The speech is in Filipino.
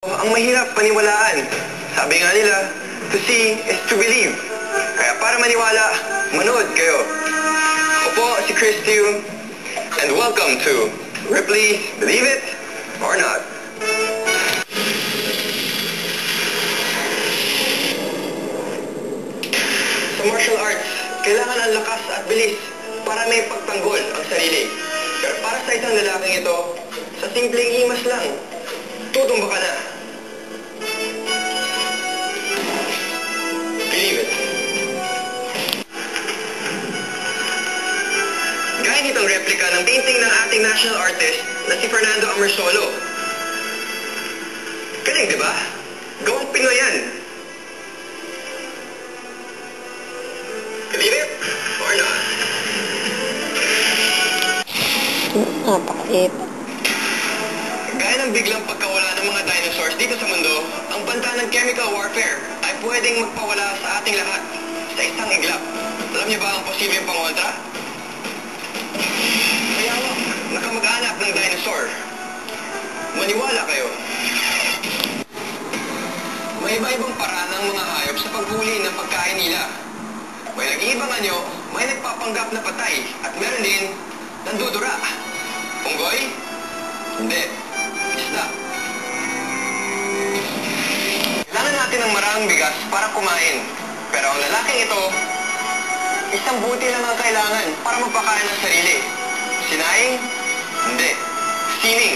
Ang mahirap paniwalaan. Sabi nga nila, to see is to believe. Kaya para maniwala, manood kayo. Ako po si Chris Tew, and welcome to Ripley, Believe It or Not. Sa martial arts, kailangan ang lakas at bilis para may pagtanggol ang sarili. Pero para sa isang lalaking ito, sa simpleng himas lang, tutumba ka na. Believe it. Gaya nitong replika ng painting ng ating national artist na si Fernando Amersolo. Galing, di ba? Gawang Pinoy yan. Believe it or not? Napakaliit. Gaya ng biglang pagkawala ng mga dinosaurs dito sa mundo, ang banta ng chemical warfare ay pwedeng magpawala sa ating lahat sa isang iglap. Alam niyo ba ang posibleng pangontra? Mayawak na kamag-anak ng dinosaur. Maniwala kayo. May iba-ibang paraan ng mga hayop sa paghuli ng pagkain nila. May nag-iibang anyo, may nagpapanggap na patay, at meron din nandudura. Unggoy? Hindi. Isda. Kailangan natin ng maraming bigas para kumain. Pero ang lalaking ito, isang buti lang ang kailangan para magpakain ng sarili. Sinaing? Hindi. Sining.